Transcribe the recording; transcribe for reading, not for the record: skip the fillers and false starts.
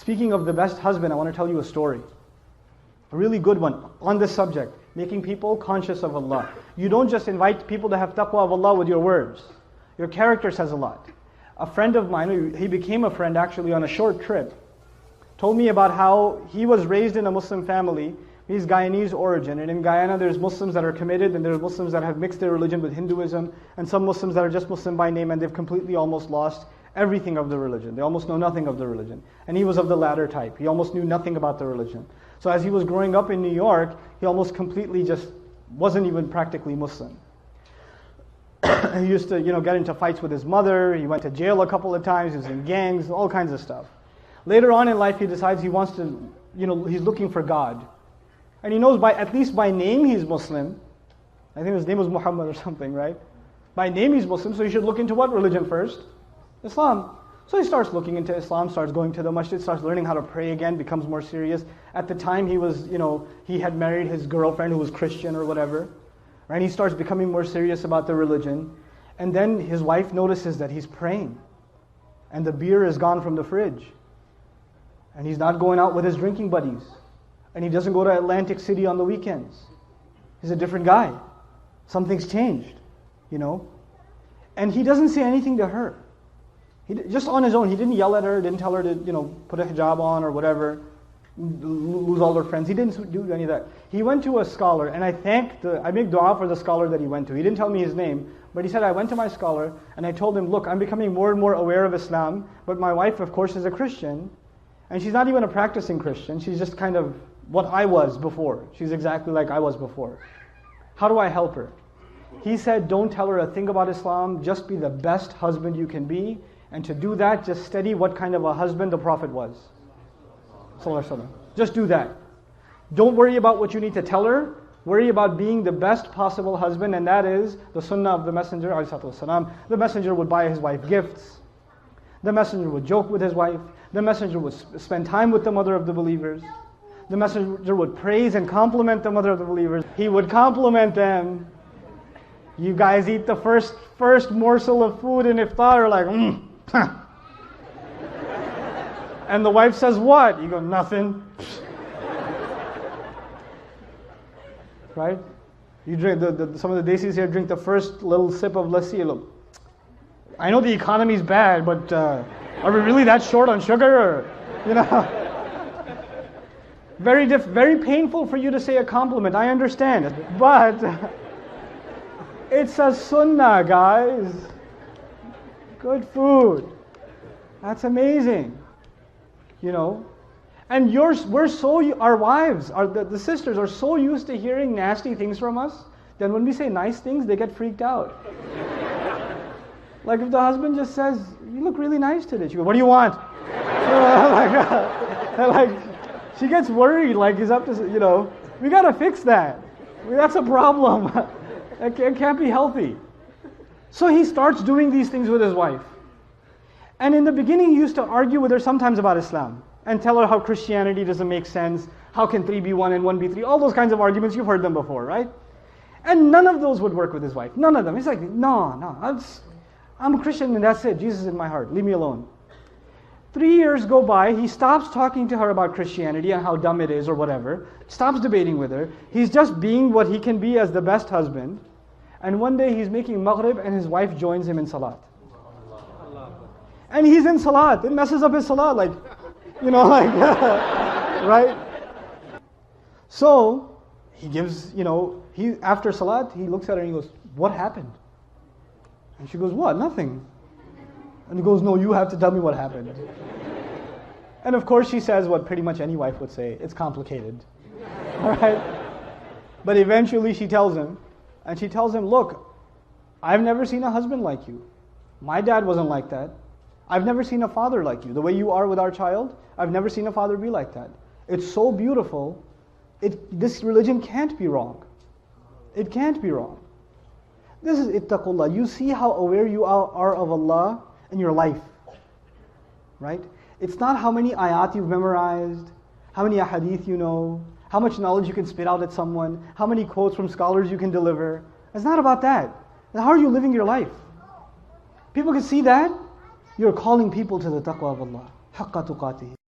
speaking of the best husband, I want to tell you a story. A really good one on this subject. Making people conscious of Allah. You don't just invite people to have taqwa of Allah with your words. Your character says a lot. A friend of mine, he became a friend actually on a short trip, told me about how he was raised in a Muslim family. He's Guyanese origin, and in Guyana there's Muslims that are committed, and there's Muslims that have mixed their religion with Hinduism, and some Muslims that are just Muslim by name, and they've completely almost lost everything of the religion. They almost know nothing of the religion. And he was of the latter type. He almost knew nothing about the religion. So as he was growing up in New York, he almost completely just wasn't even practically Muslim. He used to, get into fights with his mother. He went to jail a couple of times. He was in gangs, all kinds of stuff. Later on in life, he decides he wants to, he's looking for God. And he knows at least by name he's Muslim. I think his name was Muhammad or something, right? By name he's Muslim, so he should look into what religion first? Islam. So he starts looking into Islam, starts going to the masjid, starts learning how to pray again, becomes more serious. At the time he was, he had married his girlfriend who was Christian or whatever. Right? He starts becoming more serious about the religion. And then his wife notices that he's praying. And the beer is gone from the fridge. And he's not going out with his drinking buddies. And he doesn't go to Atlantic City on the weekends. He's a different guy. Something's changed, And he doesn't say anything to her. Just on his own, he didn't yell at her, didn't tell her to, put a hijab on or whatever, lose all her friends. He didn't do any of that. He went to a scholar, and I make dua for the scholar that he went to. He didn't tell me his name, but he said, I went to my scholar, and I told him, look, I'm becoming more and more aware of Islam, but my wife, of course, is a Christian, and she's not even a practicing Christian. She's just kind of what I was before. She's exactly like I was before. How do I help her? He said, don't tell her a thing about Islam, just be the best husband you can be, and to do that, just study what kind of a husband the Prophet was. Just do that. Don't worry about what you need to tell her. Worry about being the best possible husband, and that is the sunnah of the Messenger. The Messenger would buy his wife gifts. The Messenger would joke with his wife. The Messenger would spend time with the mother of the believers. The Messenger would praise and compliment the mother of the believers. He would compliment them. You guys eat the first morsel of food in iftar, like, And the wife says, what? You go, nothing. Right? You drink, some of the desis here drink the first little sip of lassi. Look, I know the economy's bad, but are we really that short on sugar? Very painful for you to say a compliment, I understand. But it's a sunnah, guys. Good food. That's amazing. And our wives, the sisters are so used to hearing nasty things from us, that when we say nice things, they get freaked out. Like if the husband just says, you look really nice today. She goes, what do you want? She gets worried, like he's up to, we got to fix that. That's a problem. It can't be healthy. So he starts doing these things with his wife. And in the beginning, he used to argue with her sometimes about Islam and tell her how Christianity doesn't make sense. How can 3 be 1 and 1 be 3? All those kinds of arguments, you've heard them before, right? And none of those would work with his wife. None of them. He's like, no, I'm a Christian and that's it. Jesus is in my heart. Leave me alone. 3 years go by. He stops talking to her about Christianity and how dumb it is or whatever. Stops debating with her. He's just being what he can be as the best husband. And one day he's making maghrib and his wife joins him in salat. And he's in salat. It messes up his salat, right? So he gives, after salat, he looks at her and he goes, what happened? And she goes, what? Nothing. And he goes, no, you have to tell me what happened. And of course she says what pretty much any wife would say, it's complicated. All right? But eventually she tells him, look, I've never seen a husband like you. My dad wasn't like that. I've never seen a father like you. The way you are with our child, I've never seen a father be like that. It's so beautiful. This religion can't be wrong. It can't be wrong. This is ittaqullah. You see how aware you are of Allah in your life. Right? It's not how many ayat you've memorized, how many ahadith you know, how much knowledge you can spit out at someone, how many quotes from scholars you can deliver. It's not about that. How are you living your life? People can see that. You're calling people to the taqwa of Allah. حَقَّ تُقَاتِهِ